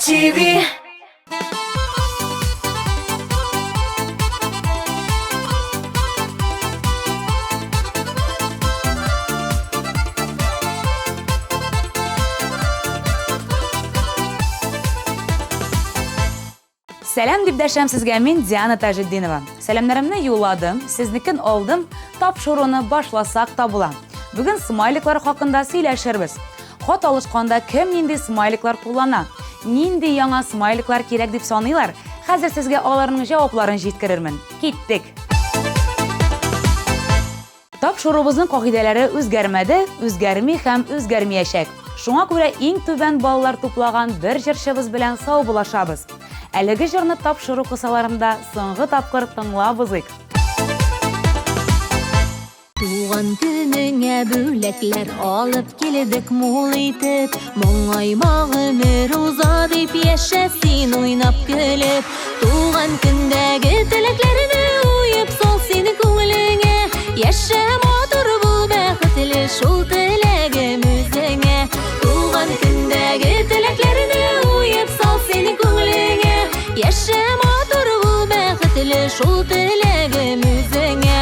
TV. Selam dipdaşam sizge men Diana Tajiddinova. Selamlarımni yo'lladim, siznikin oldim, topshiruvni boshlasak da bo'lam. Bugun smayliklar haqida сөйләшербез. Xat alışqanda kim nindi smayliklar kullana? Nindi yangi smayliklar kerak deb sanıylar? Hozir sizga ularning javoplarini yetkazirman. Ketdik. Topshiruvimizning qoidalari o'zgarmadi, o'zgarmay ham o'zgarmayacak. Шуңа күрә иң түбән баллар туплаган бер җырчыбыз белән саубулашабыз. Әлеге җырны тапшыру кысаларында соңгы тапкыр тыңлабызык. Туган көнеңә бүләкләр алып килдек мул итеп, моңайма гомер уза дип яшәсин уйнап көлеп. Туган көндәге теләкләрне уеп сал син күңелеңә, яшә матур бул бәхетле шул теләгем үзеңә. Туган көндәге теләкләрне уеп сал син күңелеңә, яшә матур бул бәхетле шул теләгем үзеңә.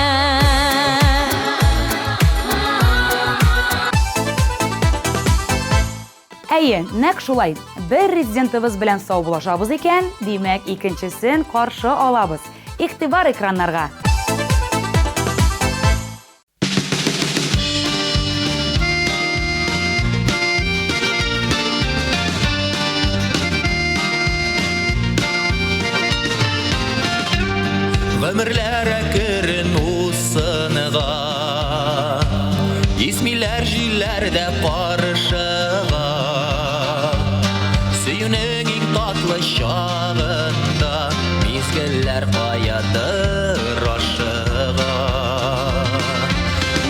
Әйе, нәкъ шулай. Бер резидентыбыз белән саубулашабыз икән, димәк, икенчесен каршы алабыз. Игътибар экраннарга. Гомерләре керен усыныга, исмиләр җилләрдә каршыга. Сөюнең иң татлы чагында, мизгелләр каядыр ашыга.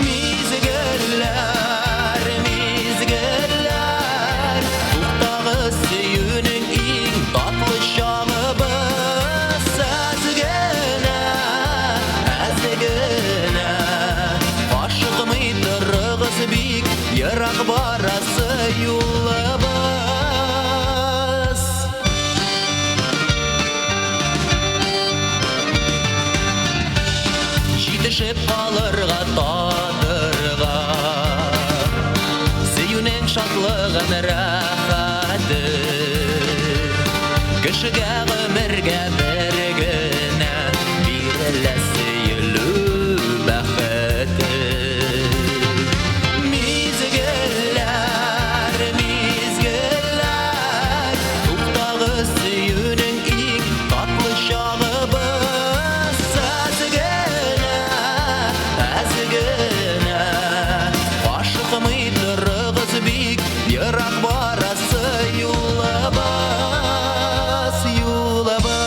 Мизгелләр, мизгелләр, туктагыз сөюнең иң татлы чагыбыз. Әзгенә, әзгенә, ашыкмый торыгыз бик, ерак барасы юлыбыз. Җитешеп калырга татырга, сөюнең шатлыгын рәхәте, кешегә гомергә бер генә бирелә сөелү бәхете. Мизгелләр, мизгелләр, туктагыз сөюнең иң татлы чагыбыз. Әзгенә, ашыкмый торыгыз бик, ерак барасы юлыбыз, юлыбыз.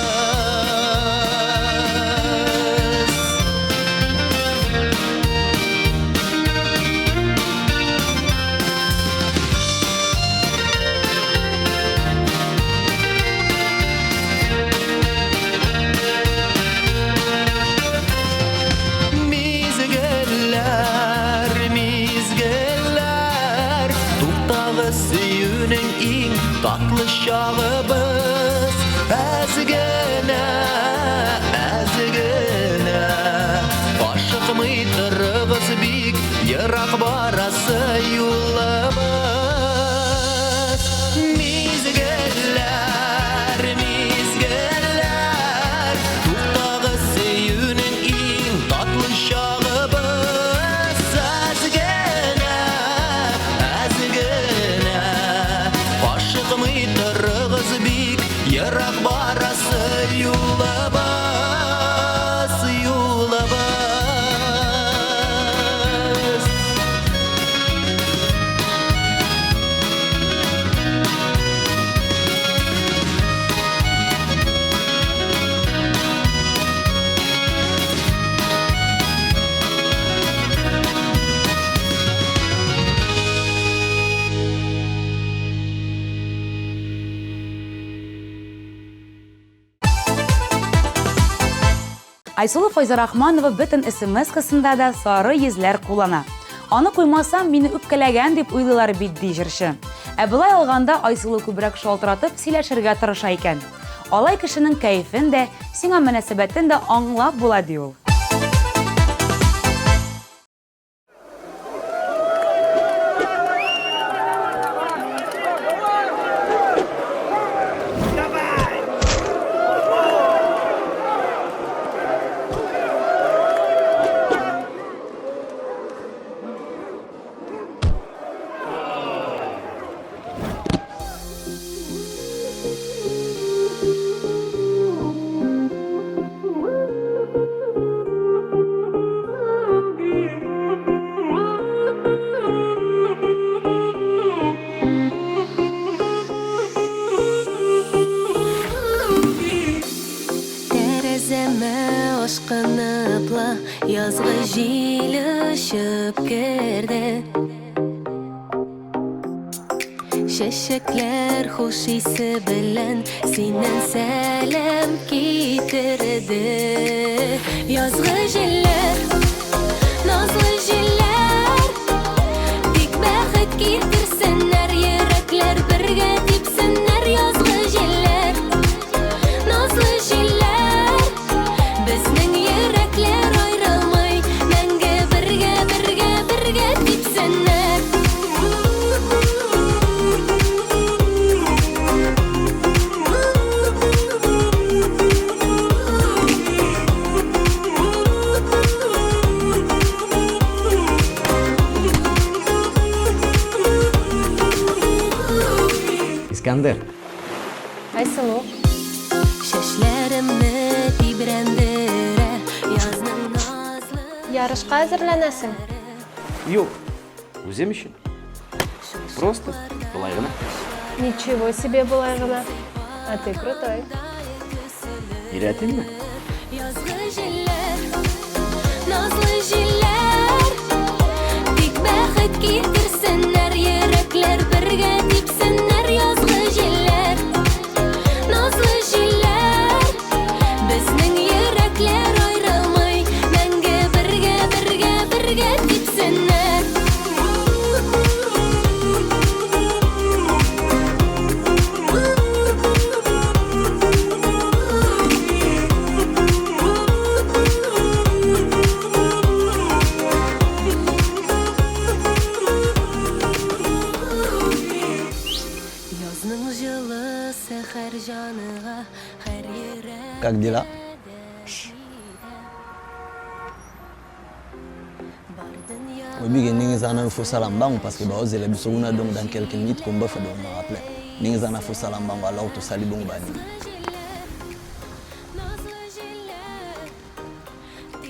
Мизгелләр, мизгелләр, туктагыз сөюнең иң татлы чагыбыз. Әзгенә, әзгенә, ашыкмый торыгыз бик, ерак барасы юлыбыз. Мизгелләр, мизгелләр, туктагыз сөюнең иң татлы чагыбыз. Әзгенә, әзгенә, ашыкмый торыгыз бик, ерак барасы юлыбыз, юлыбыз. Айсулу Файзарахманова бөтен СМС-касында да сары йөзләр куллана. Аны куймасам, мине үпкәләгән дип уйлыйлар бит ди җырчы. Былай алганда Айсылу күбрәк шалтыратып сөйләшергә тырыша икән. Алай кешенең кәефен дә, сиңа мөнәсәбәтен дә аңлап була ди ул. Ашкыныпла язгы җил очып керде. Чәчәкләр хуш исе белән синнән сәлам китерде. Язгы җилләр, назлы җилләр, тик бәхет китерсеннәр, йөрәкләр бергә типсеннәр. Язгы җилләр, назлы җилләр, безнең йөрәкләр аерылмый, мәңге бергә типсеннәр. Искандер. Айсылу. Чәчләремне тибрәндерә язның назлы. Ярышка әзерләнәсең. Юк, үзем өчен. Просто былай гына. Ничего себе былай гына. А ты крутой. Өйрәтимме? Язгы җилләр, назлы җилләр, тик бәхет китерсеннәр, йөрәкләр бергә типсеннәр. Язгы җилләр, назлы җилләр, безнең йөрәкләр аерылмый, мәңге бергә типсеннәр. Язның җылы сәхәр җаныга һәр йөрәк. Как дела? Oui, bien, nous avons fait salam bang parce que nous avons besoin donc dans quelques minutes qu'on va faire donc on appelle. Nous avons fait salam bang alors tout ça bon bani.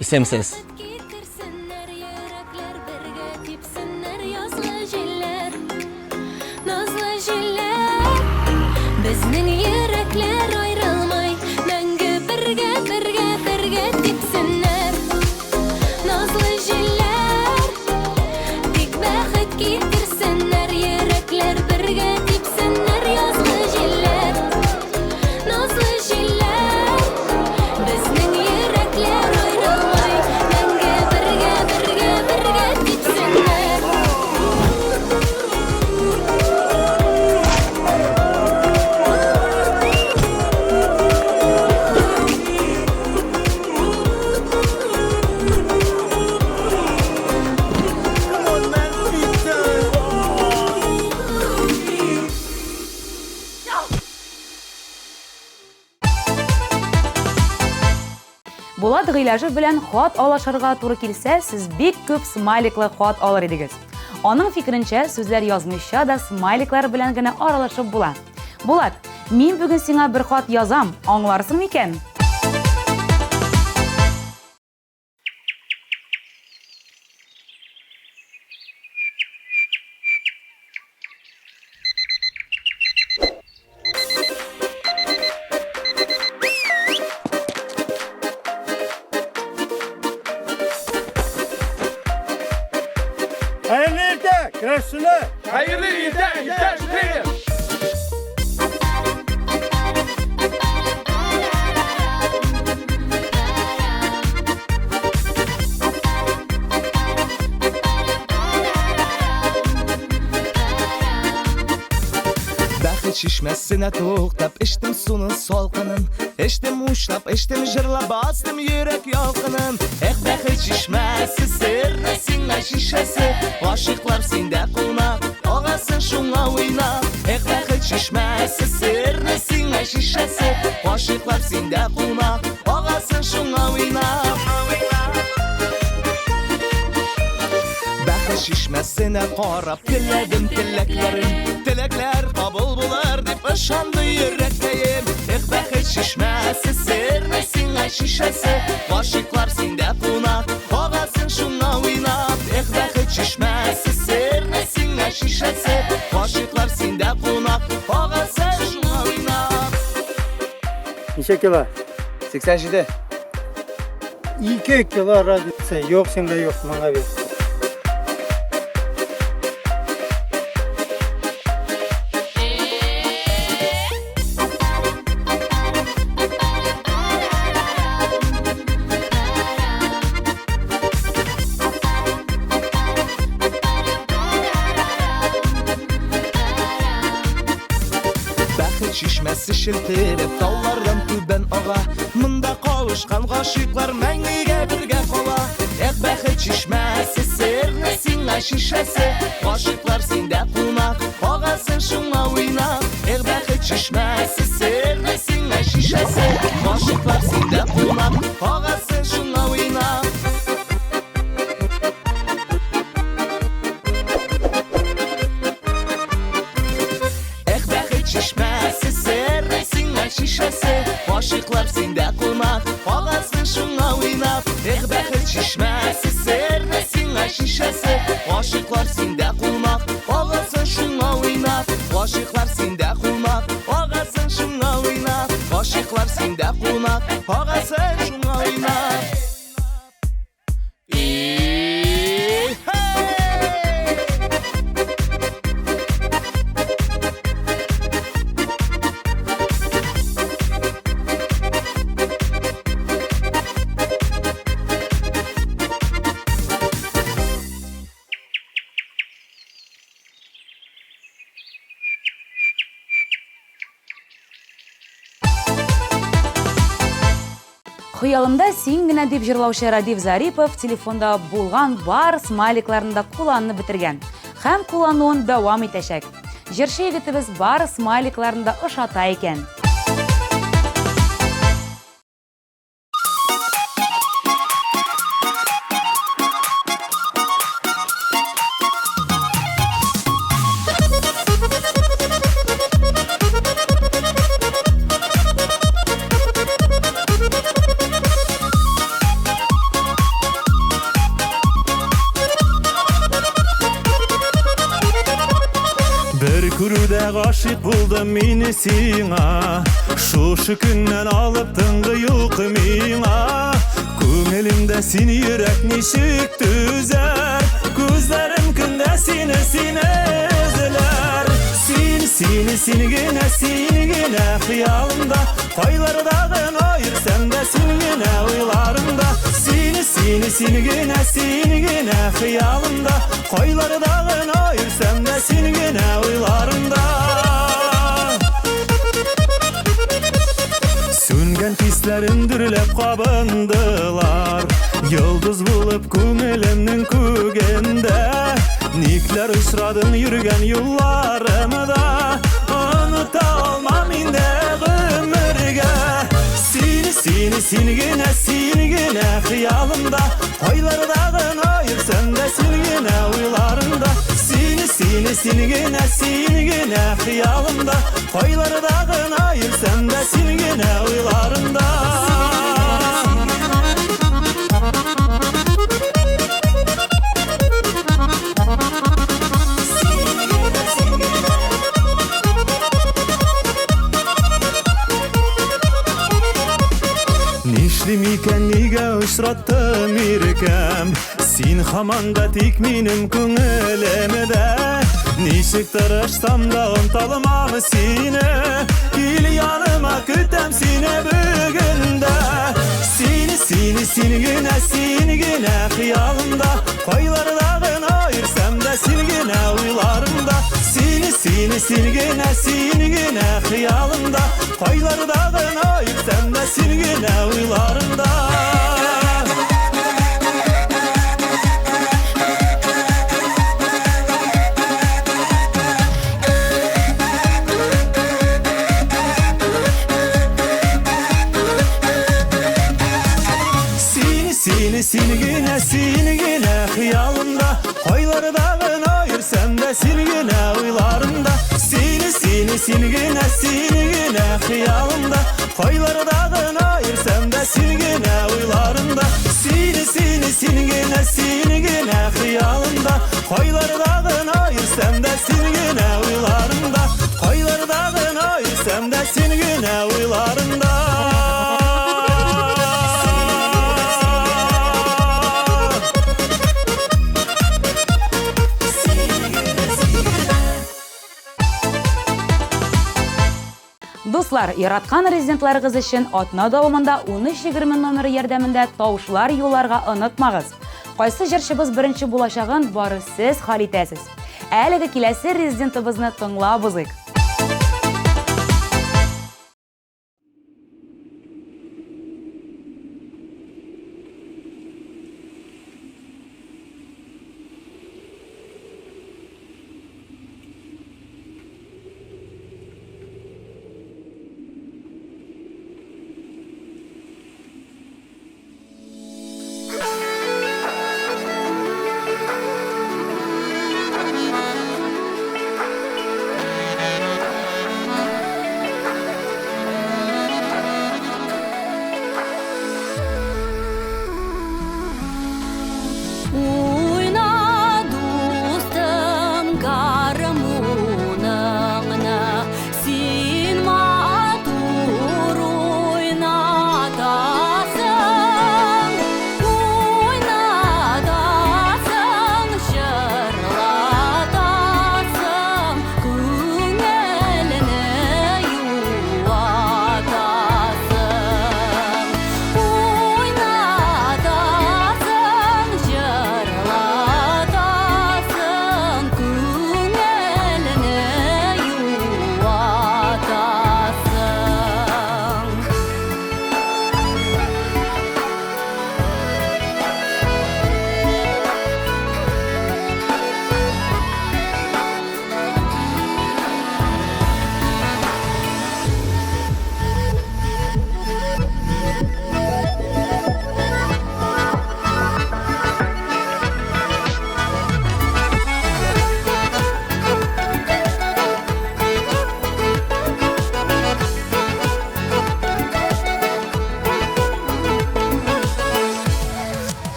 SMS. Безнең йөрәкләр аерылмый, мәңге бергә типсеннәр. Назлы җилләр, тик бәхет китерсеннәр, йөрәкләр бергә типсеннәр. Язгы җилләр, назлы җилләр, безнең йөрәкләр аерылмый, мәңге бергә типсеннәр. Булат гыйләҗе белән хат алышырга туры килсә, сез бик күп смайликлы хат алыр идегез. Аның фикеренчә, сүзләр язмыйча да смайликлар белән генә аралашып була. Булат, мин бүген сиңа бер хат язам, аңларсың микән? Hayırlı irde, Krasüle. Hayırlı irde Şükrü'nüm. Üstüne to'xtab içtim sunun solqinin Eştim uşlab, eştim jırlab Bastım yürek yalqinin Ehbaqi çişmesi Sirni singa şişesi Aşıqlar sende qulmaq Ağasın şunga oynab Ehbaqi çişmesi Sirni singa şişesi Aşıqlar sende qulmaq Ağasın şunga oynab Baxi şişmesine qarab Tiladim tilaklerim Tilaklar qabul bular deb ışandı yürekteyim Baxi şişmesi Sirni singa şişesi Aşıqlar sende qulaq Ağasın şunga oynab Baxi çişmesi Sirni singa şişesi Aşıqlar sende qulaq Ağasın şunga oynab Neçe kilo? 87 2 kilo radiyası yok sende yok bana ver. Baxi çişmesi şiltirib Tavlardan tüben ağa Mında qavuşqan qaşıqlar Məngiga birga qola Baxi çişmesi Sirni singa şişesi Qaşıqlar sende qulmaq Ağasın şunga oynab Baxi çişmesi Sirni singa şişesi Qaşıqlar sende qulmaq Ağasın şunga oynab Baxi çişmesi Sirni singa şişesi Aşıqlar sende qulmaq Ağasın şunga oynab Baxi çişmesi Sirni singa şişesi Aşıqlar sende qulmaq Ağasın şunga oynab Aşıqlar sende qulmaq Ağasın şunga oynab Aşıqlar sende qulmaq Ağasın şunga oynab Hey! Хыялымда син генә дип җырлаучы Радив Зарипов телефонда булган бар смайликларны да кулланып бетергән һәм куллануын дәвам итәчәк. Җырчы егетебез бар смайликларны да ошата икән. Bir күрүдә гашык булдым мине сиңа Шушы көннән алып тыңгы юкы миңа Күңелемдә син йөрәк ничек түзәр Күзләрем көндә сине эзләр Син генә хыялымда Кайлардагы айырсам да син генә уйларымда Син генә хыялымда Кайлардагы айырсам да син генә уйларымда Сүнгән хисләрем дөрләп кабындылар Йолдыз булып күңелемнең күгендә Никләр очрадың йөргән юлларымда Оныта алмам инде гомергә Син генә хыялымда Кайлардагы айырсам да син генә уйларымда Син генә хыялымда Кайлардагы айырсам да син генә уйларымда Нишлим икән нигә очраттым иркәм Син һаман да тик минем күңелемдә Ничек тырышсам да онталмам сине Кил яныма көтәм сине бүгендә Син генә хыялымда Кайлардагы айырсам да син генә уйларымда Син Seni gene hıyalımda Koyları dağına ayırsam da seni gene uylarımda Seni gene hıyalımda Koyları dağına ayırsam da seni gene uylarımda Seni gene hıyalımda Koyları dağına ayırsam da seni gene uylarımda Seni gene hıyalımda Koyları dağına ayırsam da seni gene uylarımda Koyları dağına ayırsam da seni gene uylarımda Dostlar, яраткан резидентларыгыз өчен атна дәвамында 13-20 номері ярдәмендә тавышлар юлларга онытмагыз. Кайсы җырчыбыз беренче булачагын бары сез хәл итәсез. Әлеге киләсе резидентыбызны тыңлабызык.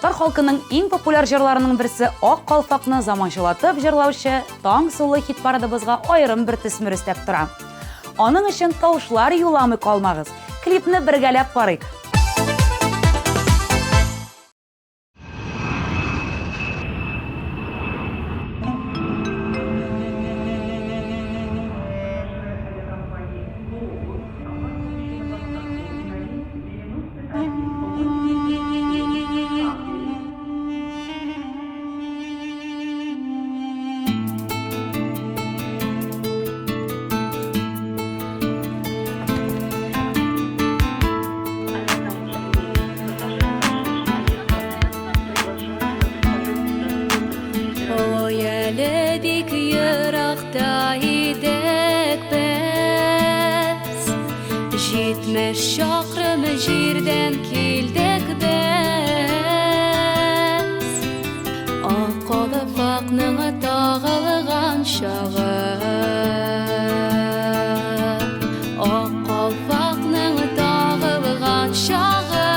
Татар халкының иң популяр җырларының берсе Ак калфакны заманчалатып җырлаучы Таң сулы хит парадыбызга аерым бер төсмер өстәп тора. Аның өчен тавышлар юламый калмагыз. Клипны бергәләп карыйк. Oyaladik yıraqda idek biz, Jitmeş şakrım jirden kildik biz. Ak qalfaqның tağılğan şağı, Ak qalfaqның tağılğan şağı,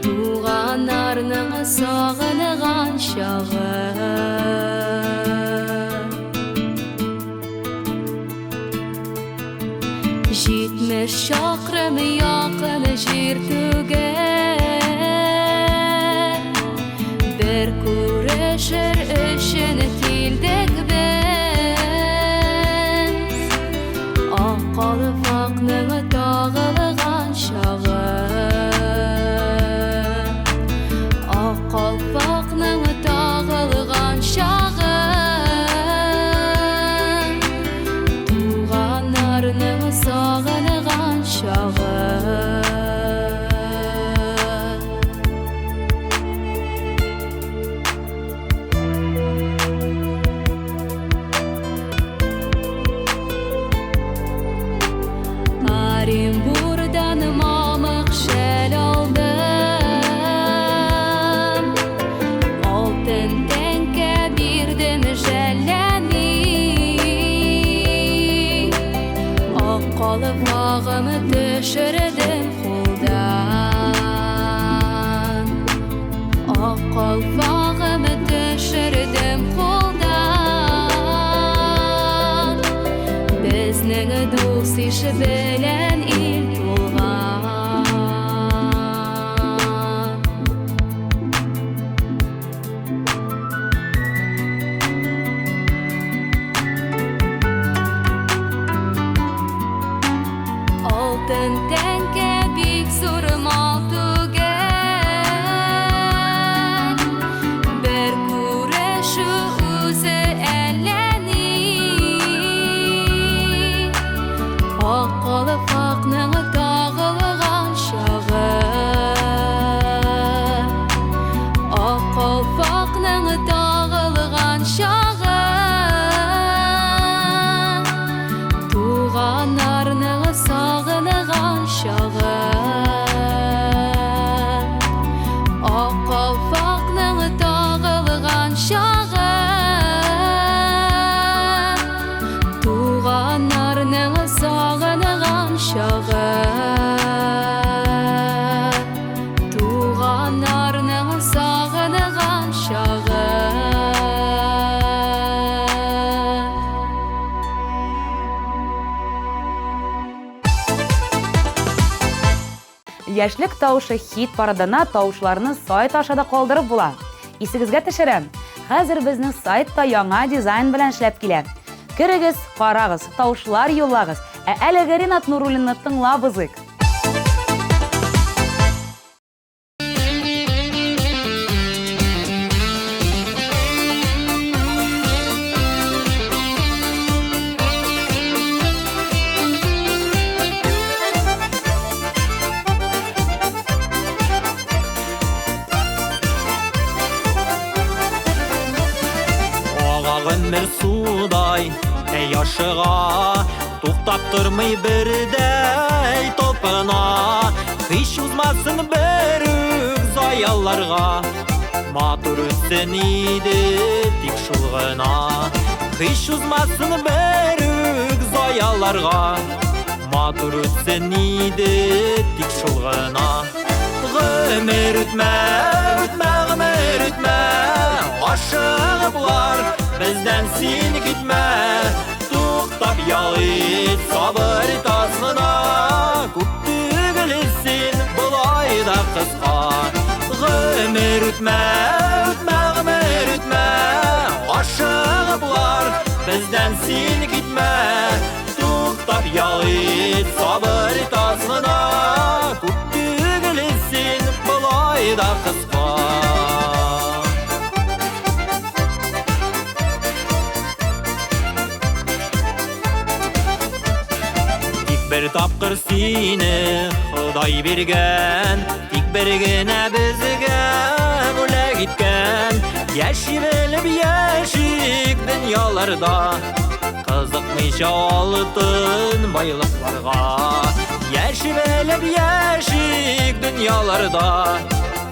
Tuğanlarның sağınğan şağı. Jitmeş şakrım yaqın jir tügen, Bir күрешер өчен килдек без. Ак калфакның тагылган чагы, Ак калфакның тагылган чагы, Туганнарның сагынган чагы. Оренбурдан мамык шәл алдым, Алтын тәңкә бирдем жәлләми, Ак калфагымны төшердем кулдан, Ак калфагымны төшердем кулдан. Безнең дус ише белән ил тулган. Алтын тәңкә бик зур мал түгел, Бер күрешү үзе әллә ни. Ак калфакның тагылган чагы, Ак калфакның тагылган чагы, Туганнарның сагынган чагы, Ак калфакның тагылган чагы, Туганнарның сагынган чагы, Туганнарның сагынган чагы. Яшьлек тавышы хит парадына тавышларны сайт ашада калдырып була. Исегезгә төшерәм. Хәзер безнең сайтта яңа дизайн белән эшләп килә. Кирегез, карагыз, тавышлар юллагыз. Әлеге Ринат Нуруллинны тыңлабызык. Гомер судай яшыга, туктап тормый бердәй топына. Һич узмасын бер үк заялларга, матур үтсен иде тик шул гына. Һич узмасын бер үк заялларга, матур үтсен иде тик шул гына. Гомер үтмә, үтмә, гомер үтмә Ашыгы булар, бездән син китмә Туктап ял ит, сабыр ит азгына Күп түгелсин, булай да кыска Гомер үтмә, үтмә, гомер үтмә Ашыгы булар, бездән син китмә Туктап ял ит, сабыр ит азгына Күп түгелсин, булай да кыска Bir tapqır seni Xuday bergen Tik bir gene bizge Öle gitken Yaşi bilip yaşik dünyalarda Kızıkmayşa altın baylıklarga Yaşi bilip yaşik dünyalarda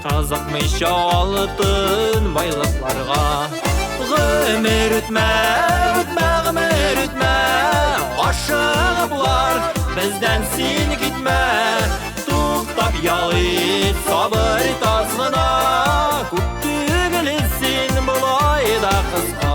Kızıkmayşa altın baylıklarga Gümür ütme, ütme, gümür ütme Aşığı bular Bizden sin gitme Tuktap yal it Sabır et azgına Күп түгелсин Булай да кыска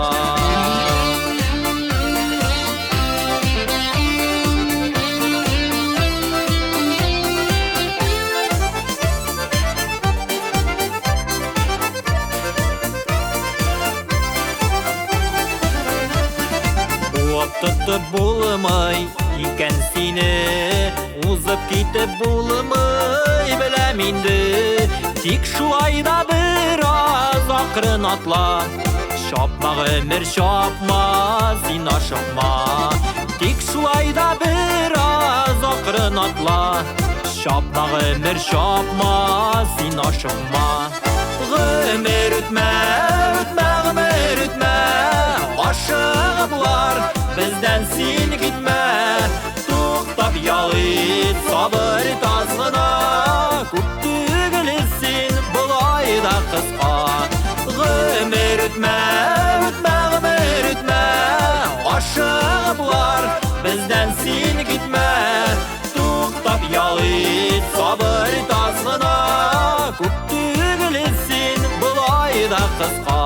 Tutup bulmay iken seni Uzıp gitip bulmay bilem indi Tik şu ayda biraz akırın atla Şapma ömür şapma sin aşıkma Tik şu ayda biraz akırın atla Şapma ömür şapma sin aşıkma Ömür ütme, ütme, ömür ütme Aşığı bular Bizden sin gitme Tuktap yal it Sabır et azgına Күп түгелсин Булай да кыска Гомер ütme, ütme, гомер ütme Aşığı bular Bizden sin gitme Tuktap yal it Sabır et azgına Күп түгелсин Булай да кыска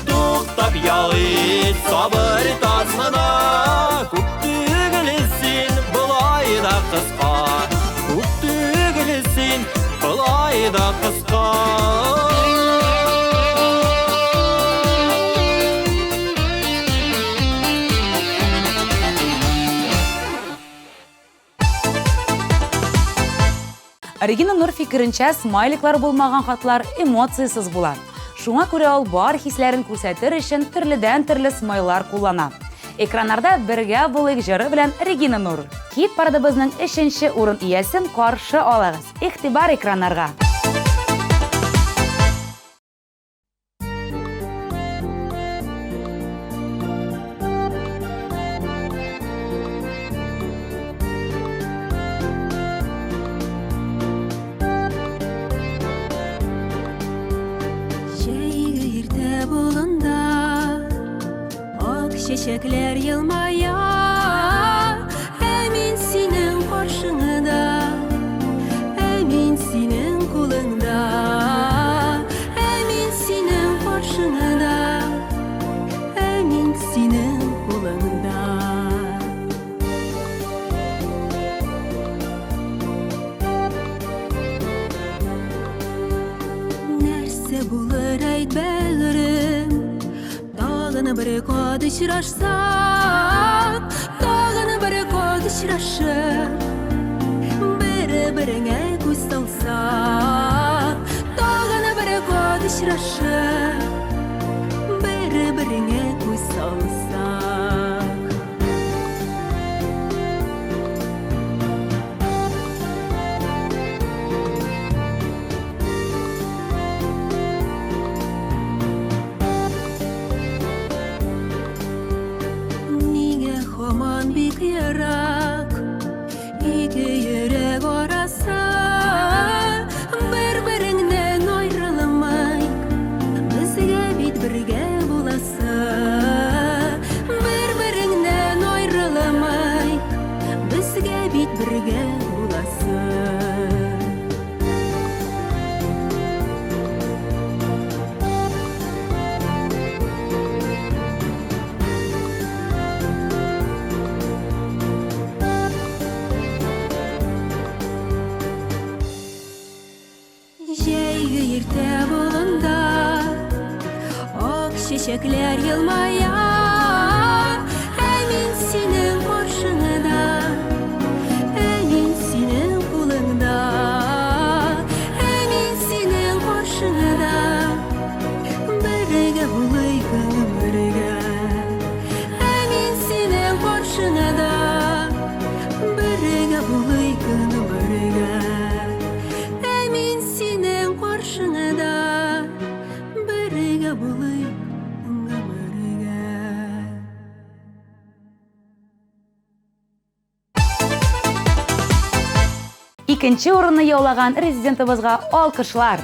Tuktap yal it Sabır et azgına Күп түгелсин Булай да кыска Күп түгелсин Булай да кыска Регина Нур фикеренчә, смайликлар булмаган хатлар эмоциясыз була. Шуңа күрә ул бар хисләрен күрсәтер өчен төрледән-төрле смайлар куллана. Экраннарда бергә булыйк җыры белән Регина Нур. Хит парадыбызның 3нче урын иясен каршы алагыз. Игътибар экраннарга. Çiçekler yılmaya Emin senin karşında Emin senin kulunda Emin senin karşında Emin senin kulunda Nerse bulur ayt bağırım Dağını bir kod uçraşsak Dağını bir kod uçraşıp Bir-birine göz salsak Dağını bir kod uçraşıp Bir-birine göz salsak Aman bir yarak İki yürek orası Bir-birinden ayrılmay Bizge bit birge bulası irte bulunda Ak çiçekler yılmaya Emin senin karşında Emin senin kulunda Emin senin karşında Birge bulaygın birge Emin senin karşında Birge bulaygın birge Emin senin karşında Birge bulaygın birge Икенче урынны яулаган резидентыбызга алкышлар.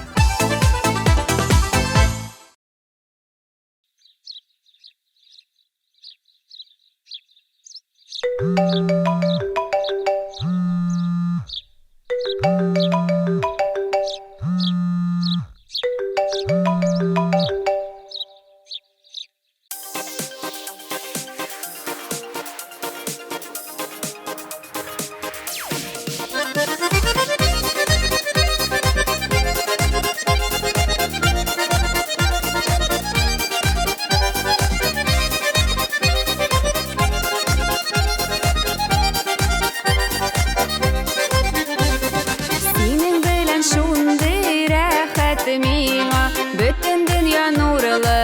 Senin bilen şunday rahat mиңа Bütün dünya nurlı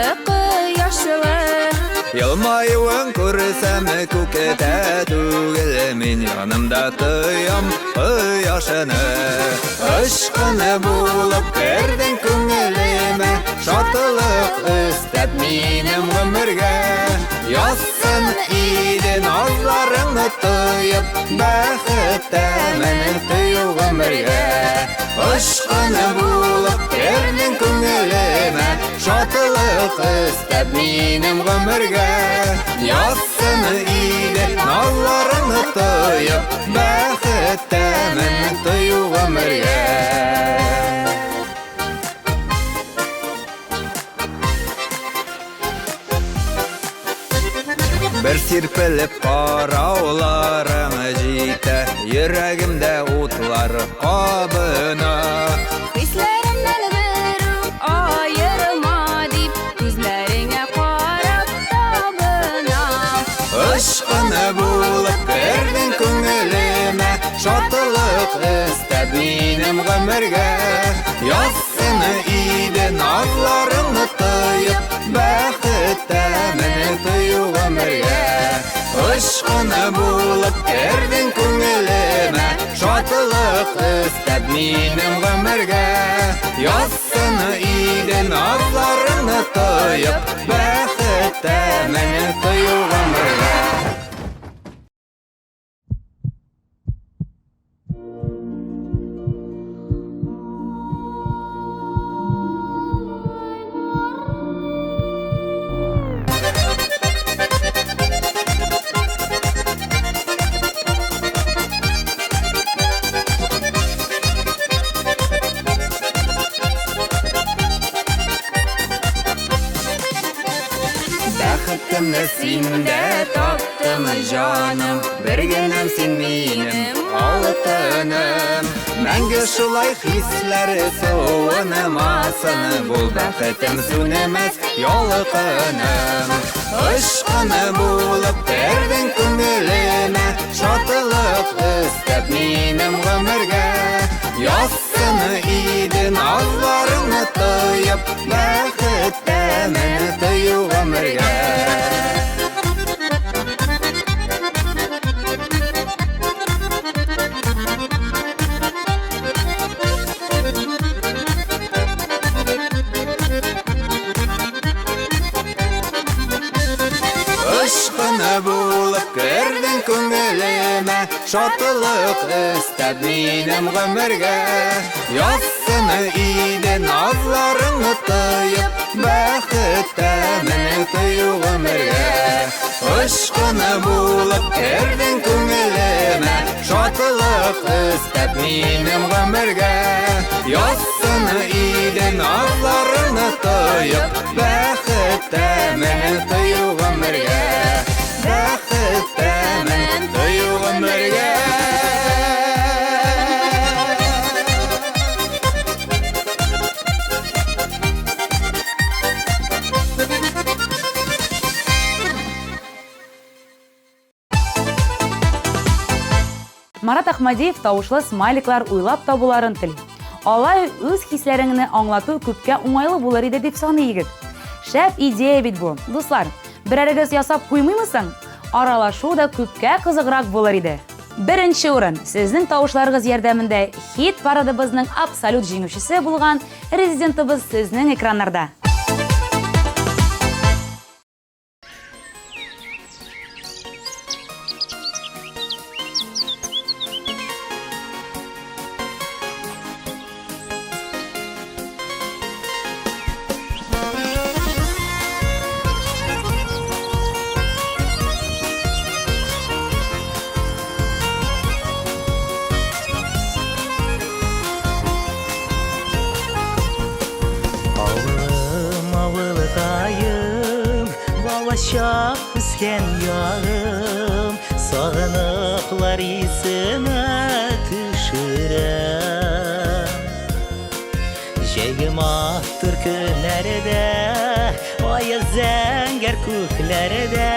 yaşlı Yılmayıvın көрсәм күкетә түгел Мин янымда тоям кояшыны Ышкыны булып кердең күңелемә Шатлык өстәп минем гомергә Язсын иде назларыңны тоеп Бәхеттәмен тыю гомергә Ышкыны булып кердең күңелемә Шатлык өстәп минем гомергә Язсын иде назларыңны тоеп Бәхеттәмен тыю гомергә Бер сирпелеп карауларың җитә Йөрәгемдә утлар кабына Хисләремнән бер аерма дип Күзләреңә карап табынам Ышкыны булып кердең күңелемә Шатлык өстәп минем гомергә Язсын иде назларыңны тоеп Бәхеттәмен тыю гомергә Ышкыны булып кердең күңелемә Шатлык өстәп минем гомергә Язсын иде назларыңны тоеп Бәхеттәмен тыю гомергә Бәхетемне синдә таптым җаным Бер генәм син минем алтыным Мәңге шулай хисләр суынмасын Бул бәхетем сүнемәс ялкыным Ышкыны булып кердең күңелемә Шатлык өстәп минем гомергә Язсын иде назларыңны тоеп Бәхеттәмен тыю гомергә Ышкыны булып кердең күңелемә Шатлык өстәп минем гомергә Язсын иде назларыңны тоеп Бәхеттәмен тыю гомергә Ышкыны булып кердең күңелемә Шатлык өстәп минем гомергә Язсын иде назларыңны тоеп Бәхеттәмен тыю гомергә Бәхеттәмен тыю гомергә Марат Ахмадиев тавышлы смайликлар уйлап табуларын тели. Алай үз хисләреңне аңлату күпкә уңайлы булыр иде дип саный егет. Шәп идея бит бу. Дуслар, берәрегез ясап куймыймысың? Аралашу да күпкә кызыграк булыр иде. Беренче урын сезнең тавышларыгыз ярдәмендә хит парадыбызның абсолют җиңүчесе булган резидентыбыз сезнең экраннарда. Şah üsken yarım Sağınıklar isime düşürem Şeyim ahtır günlerde Aya zenger köklerde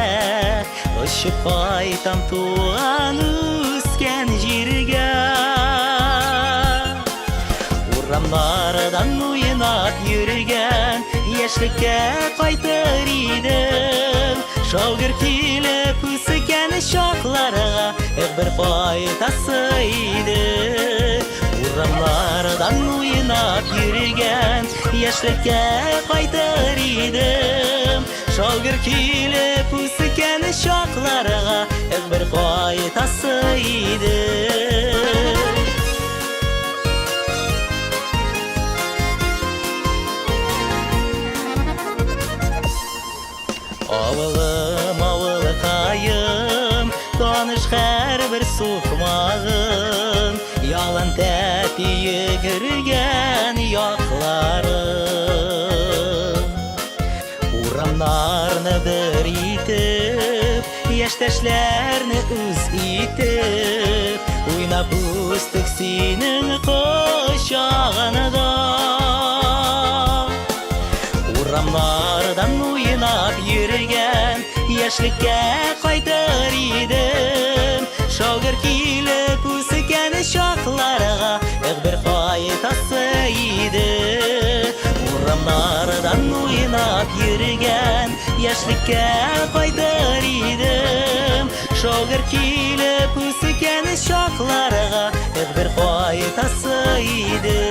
Işıp aytam tuğan üsken jirge Uramlardan uyanat yürügen Yaşlıkka qaytar idim Şalgır kilip üsken şaklara Bir faytası idi Uramlardan uyanat yürügen Yaşlıkka qaytar idim Şalgır kilip üsken şaklara Bir faytası idi Avılım avılkayım Tanış her bir sokmağın Yalan tepiye girgen yaklarım Uramlarını bir itip Yaştaşlarını üz itip Oynap üstük senin koşağında Uramlardan uyanap yürügen Yaşlıkka qaytar idim Şalgır kilip üsken şaklara Bir faytası idi Uramlardan uyanap yürügen Yaşlıkka qaytar idim Şalgır kilip üsken şaklara Bir faytası idi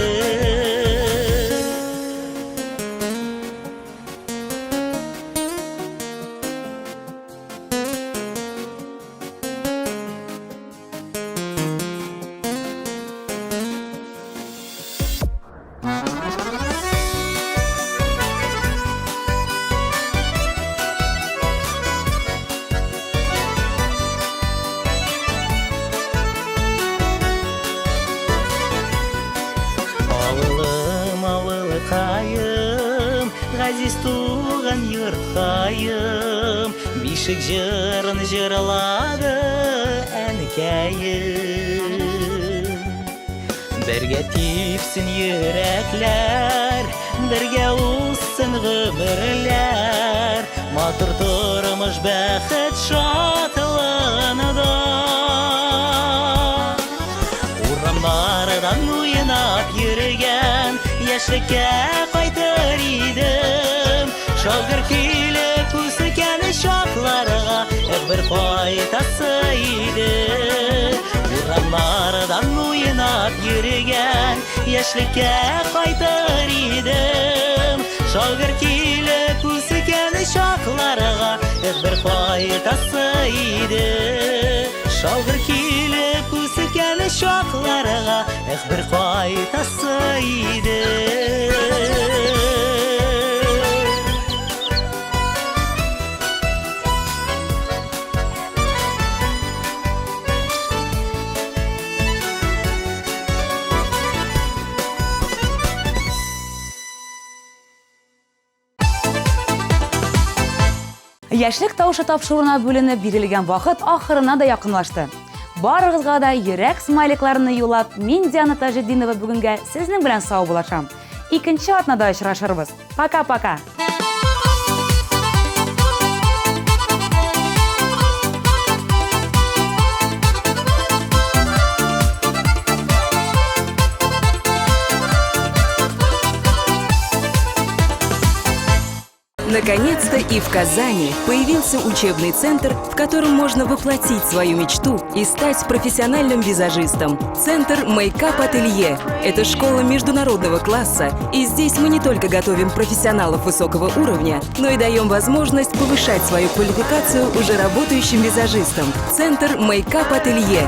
Газиз туған йұртқайым Бишік жырын жырлады әнкәйім Бірге типсін yüreklер Бірге ұсын ғұмырлер Матыр тұрмыш бәхет шатылынды Урамlardan uyanap yürügen Yaşlıkka qaytar idim Şalgır kilip üsken şaklara Bir faytası idi Uramlardan uyanap yürügen Yaşlıkka qaytar idim Şalgır kilip üsken şaklara Bir faytası idi Şalgır kilip üsken şaklara Bir faytası idi Яшьлек тавышы тапшыруына бүленеп бирелгән вакыт ахырына да якынлашты. Барыгызга да йөрәк смайликларны юлап, мин Диана Тажетдинова бүгенгә сезнең белән сау булашам. Икенче атнада очрашырбыз. Пока-пока. Наконец-то и в Казани появился учебный центр, в котором можно воплотить свою мечту и стать профессиональным визажистом. Центр «Мейкап-ателье» — это школа международного класса, и здесь мы не только готовим профессионалов высокого уровня, но и даем возможность повышать свою квалификацию уже работающим визажистам. Центр «Мейкап-ателье».